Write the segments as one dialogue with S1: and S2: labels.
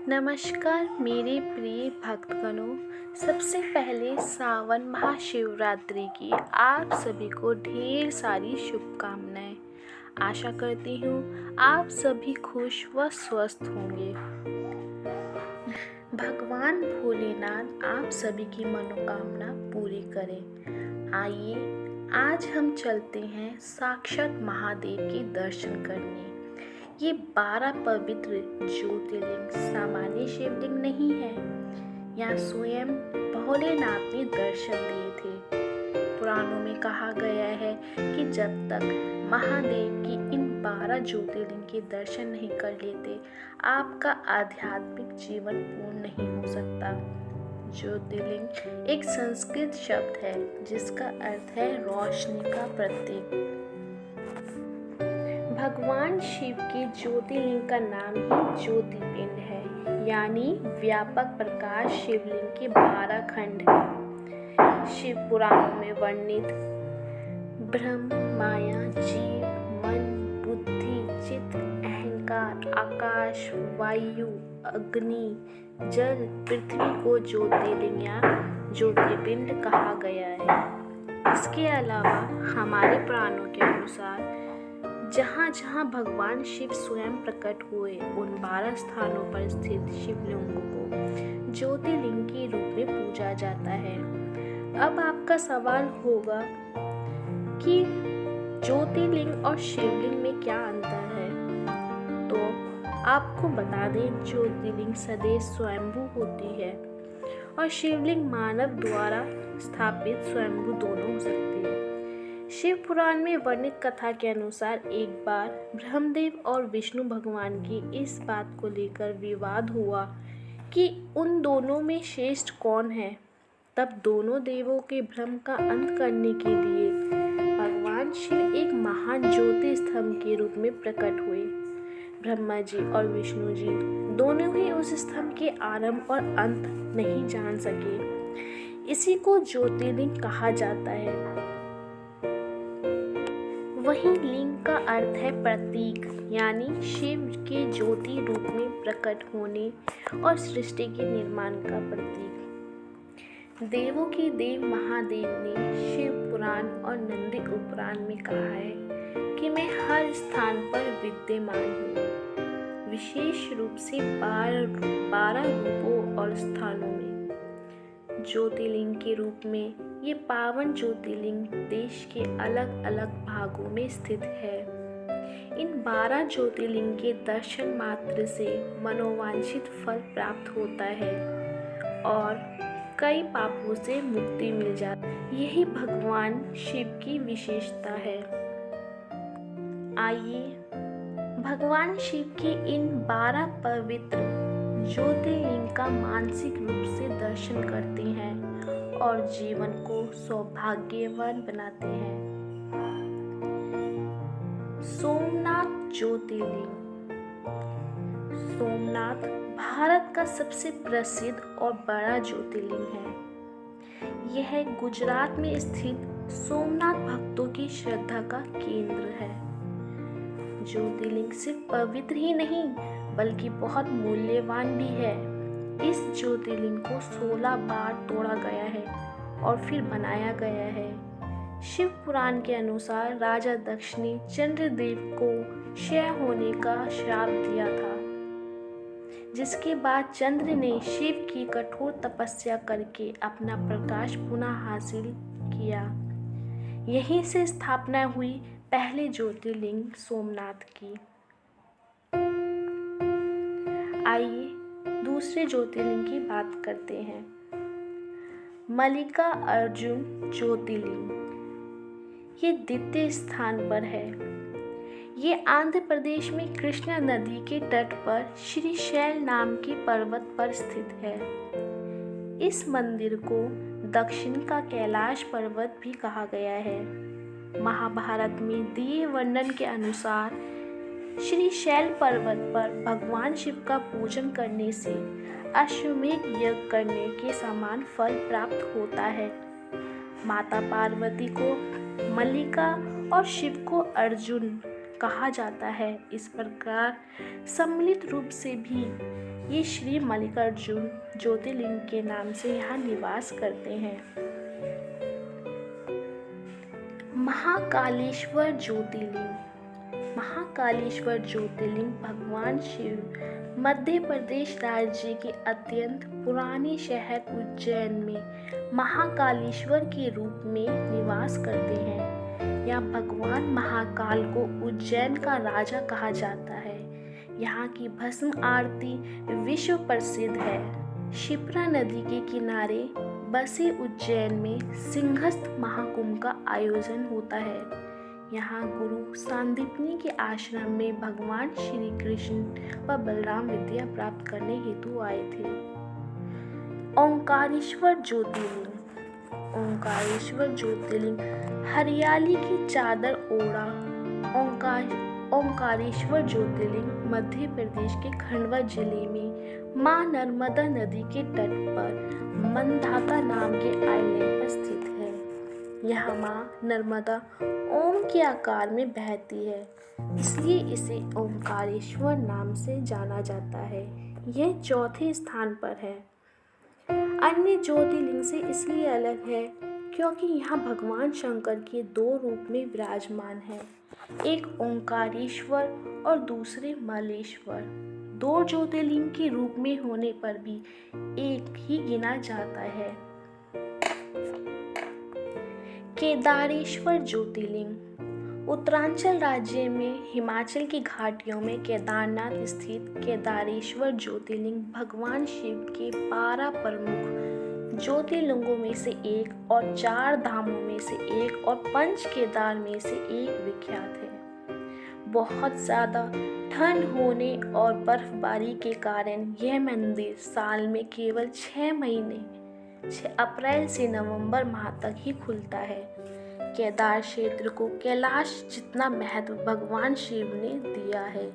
S1: नमस्कार मेरे प्रिय भक्तगणों। सबसे पहले सावन महाशिवरात्रि की आप सभी को ढेर सारी शुभकामनाएं। आशा करती हूँ आप सभी खुश व स्वस्थ होंगे। भगवान भोलेनाथ आप सभी की मनोकामना पूरी करें। आइए आज हम चलते हैं साक्षात महादेव के दर्शन करने। ये 12 पवित्र ज्योतिर्लिंग सामान्य शिवलिंग नहीं है। यहाँ स्वयं भोलेनाथ ने दर्शन दिए थे। पुराणों में कहा गया है कि जब तक महादेव की इन 12 ज्योतिर्लिंग के दर्शन नहीं कर लेते आपका आध्यात्मिक जीवन पूर्ण नहीं हो सकता। ज्योतिर्लिंग एक संस्कृत शब्द है जिसका अर्थ है रोशनी का प्रतीक। भगवान शिव के ज्योतिर्लिंग का नाम ही ज्योतिपिंड है, यानी व्यापक प्रकाश शिवलिंग के 12 खंड हैं। शिव पुराणों में वर्णित ब्रह्म, माया, जीव, मन, बुद्धि, चित्त, अहंकार, आकाश, वायु, अग्नि, जल, पृथ्वी को ज्योतिर्लिंग या ज्योतिपिंड कहा गया है। इसके अलावा हमारे पुराणों के अनुसार जहाँ जहाँ भगवान शिव स्वयं प्रकट हुए उन 12 स्थानों पर स्थित शिवलिंगों को ज्योतिर्लिंग के रूप में पूजा जाता है। अब आपका सवाल होगा कि ज्योतिर्लिंग और शिवलिंग में क्या अंतर है। तो आपको बता दें, ज्योतिर्लिंग सदैव स्वयंभू होती है और शिवलिंग मानव द्वारा स्थापित स्वयंभू दोनों हो सकती है। शिव पुराण में वर्णित कथा के अनुसार एक बार ब्रह्मदेव और विष्णु भगवान की इस बात को लेकर विवाद हुआ कि उन दोनों में श्रेष्ठ कौन है। तब दोनों देवों के भ्रम का अंत करने के लिए भगवान शिव एक महान ज्योति स्तंभ के रूप में प्रकट हुए। ब्रह्मा जी और विष्णु जी दोनों ही उस स्तंभ के आरंभ और अंत नहीं जान सके। इसी को ज्योतिर्लिंग कहा जाता है। वहीं लिंग का अर्थ है प्रतीक, यानी शिव के ज्योति रूप में प्रकट होने और सृष्टि के निर्माण का प्रतीक। देवों के देव महादेव ने शिव पुराण और नंदी उपपुराण में कहा है कि मैं हर स्थान पर विद्यमान हूँ, विशेष रूप से 12 रूपों और स्थानों में। ज्योतिर्लिंग के रूप में ये पावन ज्योतिर्लिंग देश के अलग अलग भागों में स्थित है। इन 12 ज्योतिर्लिंग के दर्शन मात्र से मनोवांछित फल प्राप्त होता है और कई पापों से मुक्ति मिल जाती है। यही भगवान शिव की विशेषता है। आइए भगवान शिव के इन 12 पवित्र ज्योतिर्लिंग का मानसिक रूप से दर्शन करते हैं और जीवन को सौभाग्यवान बनाते हैं। सोमनाथ ज्योतिर्लिंग। सोमनाथ भारत का सबसे प्रसिद्ध और बड़ा ज्योतिर्लिंग है। यह गुजरात में स्थित सोमनाथ भक्तों की श्रद्धा का केंद्र है। ज्योतिर्लिंग सिर्फ पवित्र ही नहीं बल्कि बहुत मूल्यवान भी है। इस ज्योतिर्लिंग को 16 बार तोड़ा गया है और फिर बनाया गया है। शिव पुराण के अनुसार राजा दक्ष ने चंद्रदेव को क्षय होने का श्राप दिया था, जिसके बाद चंद्र ने शिव की कठोर तपस्या करके अपना प्रकाश पुनः हासिल किया। यहीं से स्थापना हुई पहले ज्योतिर्लिंग सोमनाथ की। आइए दूसरे ज्योतिर्लिंग की बात करते हैं। मल्लिकार्जुन ज्योतिर्लिंग ये द्वितीय स्थान पर है। ये आंध्र प्रदेश में कृष्णा नदी के तट पर श्रीशैल नाम के पर्वत पर स्थित है। इस मंदिर को दक्षिण का कैलाश पर्वत भी कहा गया है। महाभारत में दिए वर्णन के अनुसार श्रीशैल पर्वत पर भगवान शिव का पूजन करने से अश्वमेध यज्ञ करने के समान फल प्राप्त होता है। माता पार्वती को मल्लिका और शिव को अर्जुन कहा जाता है। इस प्रकार सम्मिलित रूप से भी ये श्री मल्लिकार्जुन ज्योतिर्लिंग के नाम से यहाँ निवास करते हैं। महाकालेश्वर ज्योतिर्लिंग। महाकालेश्वर ज्योतिर्लिंग भगवान शिव मध्य प्रदेश राज्य के अत्यंत पुराने शहर उज्जैन में महाकालेश्वर के रूप में निवास करते हैं। यहाँ भगवान महाकाल को उज्जैन का राजा कहा जाता है। यहाँ की भस्म आरती विश्व प्रसिद्ध है। क्षिप्रा नदी के किनारे बसे उज्जैन में सिंहस्थ महाकुंभ का आयोजन होता है। यहाँ गुरु सांदीपनी के आश्रम में भगवान श्री कृष्ण व बलराम विद्या प्राप्त करने हेतु आए थे। ओंकारेश्वर ज्योतिर्लिंग। ओंकारेश्वर ज्योतिर्लिंग हरियाली की चादर ओढ़ा ओंकारेश्वर ज्योतिर्लिंग मध्य प्रदेश के खंडवा जिले में मां नर्मदा नदी के तट पर मंदाता नाम के आइलैंड पर स्थित है। यहाँ मां नर्मदा ओम के आकार में बहती है, इसलिए इसे ओंकारेश्वर नाम से जाना जाता है। यह चौथे स्थान पर है। अन्य ज्योतिर्लिंग से इसलिए अलग है क्योंकि यहाँ भगवान शंकर के दो रूप में विराजमान है, एक ओंकारेश्वर और दूसरे मल्लेश्वर। दो ज्योतिर्लिंग के रूप में होने पर भी एक ही गिना जाता है। केदारेश्वर ज्योतिर्लिंग। उत्तरांचल राज्य में हिमाचल की घाटियों में केदारनाथ स्थित केदारेश्वर ज्योतिर्लिंग भगवान शिव के 12 प्रमुख ज्योतिर्लिंगों में से एक और 4 धामों में से एक और 5 केदार में से एक विख्यात है। बहुत ज़्यादा ठंड होने और बर्फबारी के कारण यह मंदिर साल में केवल 6 महीने 6 अप्रैल से नवंबर माह तक ही खुलता है। केदार क्षेत्र को कैलाश जितना महत्व भगवान शिव ने दिया है।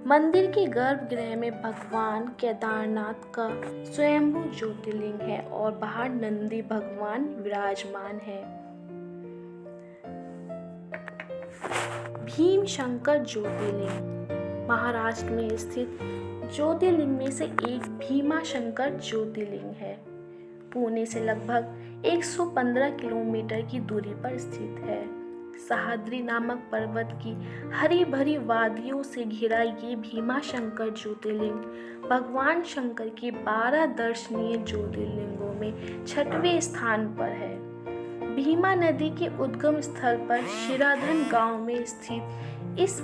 S1: मंदिर के गर्भगृह में भगवान केदारनाथ का स्वयंभू ज्योतिर्लिंग है और बाहर नंदी भगवान विराजमान है। भीमशंकर ज्योतिर्लिंग। महाराष्ट्र में स्थित ज्योतिर्लिंग में से एक भीमाशंकर ज्योतिर्लिंग है। पुणे से लगभग 115 किलोमीटर की दूरी पर स्थित है। सह्याद्री नामक पर्वत की हरी भरी वादियों से घिरा ये भीमाशंकर ज्योतिर्लिंग भगवान शंकर के 12 दर्शनीय ज्योतिर्लिंगों में 6वें स्थान पर है। भीमा नदी के उद्गम स्थल पर शिराधन गांव में स्थित इस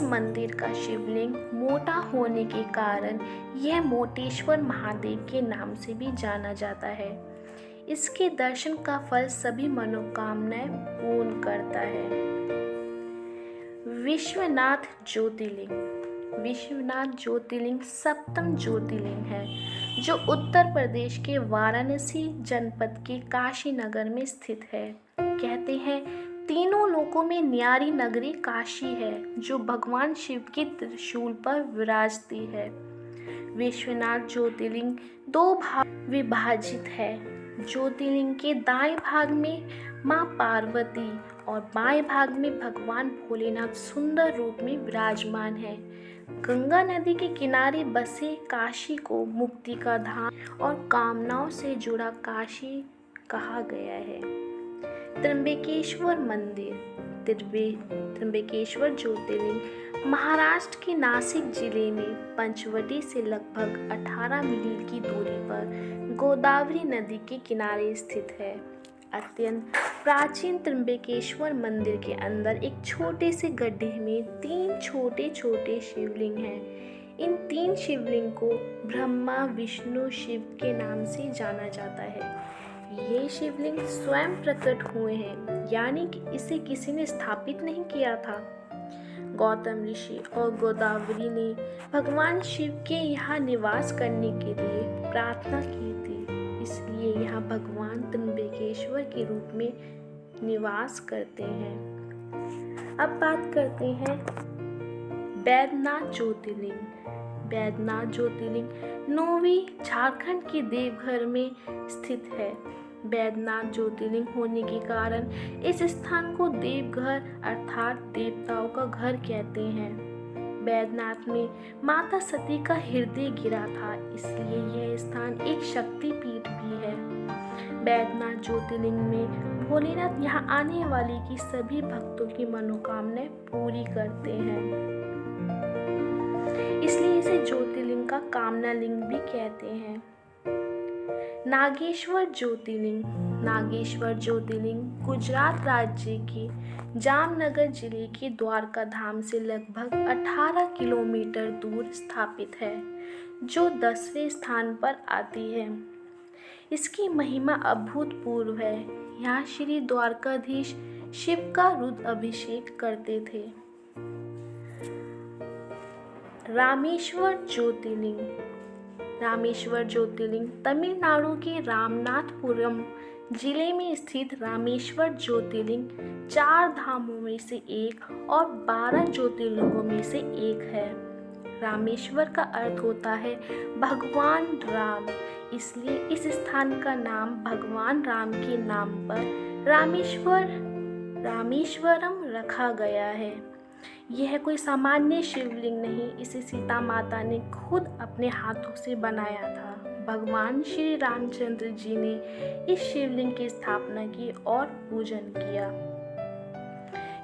S1: मंदिर का शिवलिंग मोटा होने के कारण यह मोटेश्वर महादेव के नाम से भी जाना जाता है। इसके दर्शन का फल सभी मनोकामनाएं पूर्ण करता है। विश्वनाथ ज्योतिर्लिंग। विश्वनाथ ज्योतिर्लिंग 7वां ज्योतिर्लिंग है जो उत्तर प्रदेश के वाराणसी जनपद के काशी नगर में स्थित है। कहते हैं तीनों लोकों में न्यारी नगरी काशी है जो भगवान शिव के त्रिशूल पर विराजती है। विश्वनाथ ज्योतिर्लिंग 2 भाग विभाजित है। ज्योतिर्लिंग के दाएं भाग में मां पार्वती और बाएं भाग में भगवान भोलेनाथ सुंदर रूप में विराजमान है। गंगा नदी के किनारे बसे काशी को मुक्ति का धाम और कामनाओं से जुड़ा काशी कहा गया है। त्र्यंबकेश्वर मंदिर। त्र्यंबकेश्वर ज्योतिर्लिंग महाराष्ट्र के नासिक जिले में पंचवटी से लगभग 18 मील की दूरी पर गोदावरी नदी के किनारे स्थित है। अत्यंत प्राचीन त्र्यंबकेश्वर मंदिर के अंदर एक छोटे से गड्ढे में 3 छोटे छोटे शिवलिंग हैं। इन 3 शिवलिंग को ब्रह्मा विष्णु शिव के नाम से जाना जाता है। ये शिवलिंग स्वयं प्रकट हुए हैं, यानी कि इसे किसी ने स्थापित नहीं किया था। गौतम ऋषि और गोदावरी ने भगवान शिव के यहाँ निवास करने के लिए प्रार्थना की थी, इसलिए यहाँ भगवान त्र्यंबकेश्वर के रूप में निवास करते हैं। अब बात करते हैं बैद्यनाथ ज्योतिर्लिंग। बैद्यनाथ ज्योतिर्लिंग 9वीं झारखंड के देवघर में स्थित है। बैद्यनाथ ज्योतिर्लिंग होने के कारण इस स्थान को देवघर अर्थात देवताओं का घर कहते हैं। बैद्यनाथ में माता सती का हृदय गिरा था, इसलिए यह स्थान एक शक्तिपीठ भी है। बैद्यनाथ ज्योतिर्लिंग में भोलेनाथ यहाँ आने वाले की सभी भक्तों की मनोकामनाएं पूरी करते हैं, इसलिए इसे ज्योतिर्लिंग का कामना लिंग भी कहते हैं। नागेश्वर ज्योतिर्लिंग। नागेश्वर ज्योतिर्लिंग गुजरात राज्य के जामनगर जिले के द्वारका धाम से लगभग 18 किलोमीटर दूर स्थापित है, जो 10वें स्थान पर आती है। इसकी महिमा अभूतपूर्व है। यहाँ श्री द्वारकाधीश शिव का रुद्र अभिषेक करते थे। रामेश्वर ज्योतिर्लिंग। रामेश्वर ज्योतिर्लिंग तमिलनाडु के रामनाथपुरम जिले में स्थित रामेश्वर ज्योतिर्लिंग 4 धामों में से एक और 12 ज्योतिर्लिंगों में से एक है। रामेश्वर का अर्थ होता है भगवान राम, इसलिए इस स्थान का नाम भगवान राम के नाम पर रामेश्वरम रखा गया है। यह कोई सामान्य शिवलिंग नहीं, इसे सीता माता ने खुद अपने हाथों से बनाया था। भगवान श्री रामचंद्र जी ने इस शिवलिंग की स्थापना की और पूजन किया।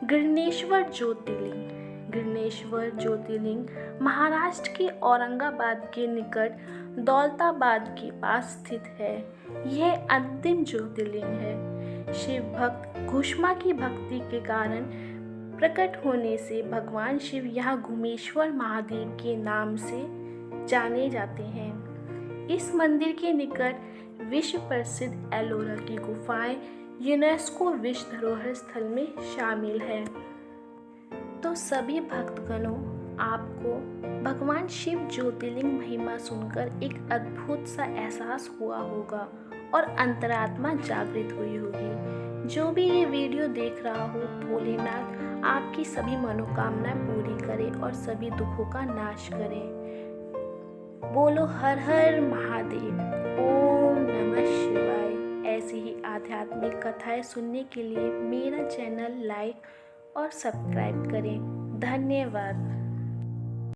S1: गृहणेश्वर ज्योतिर्लिंग। गृहणेश्वर ज्योतिर्लिंग महाराष्ट्र के औरंगाबाद के निकट दौलताबाद के पास स्थित है। यह अंतिम ज्योतिर्लिंग है। शिव भक्त घुष्मा की भक्ति के कारण प्रकट होने से भगवान शिव यहाँ घुमेश्वर महादेव के नाम से जाने जाते हैं। इस मंदिर के निकट विश्व प्रसिद्ध एलोरा की गुफाएं यूनेस्को विश्व धरोहर स्थल में शामिल है। तो सभी भक्तगणों, आपको भगवान शिव ज्योतिर्लिंग महिमा सुनकर एक अद्भुत सा एहसास हुआ होगा और अंतरात्मा जागृत हुई होगी। जो भी ये वीडियो देख रहा हो, भोलेनाथ आपकी सभी मनोकामनाएं पूरी करे और सभी दुखों का नाश करे। बोलो हर हर महादेव, ओम नमः शिवाय। ऐसी ही आध्यात्मिक कथाएं सुनने के लिए मेरा चैनल लाइक और सब्सक्राइब करें। धन्यवाद।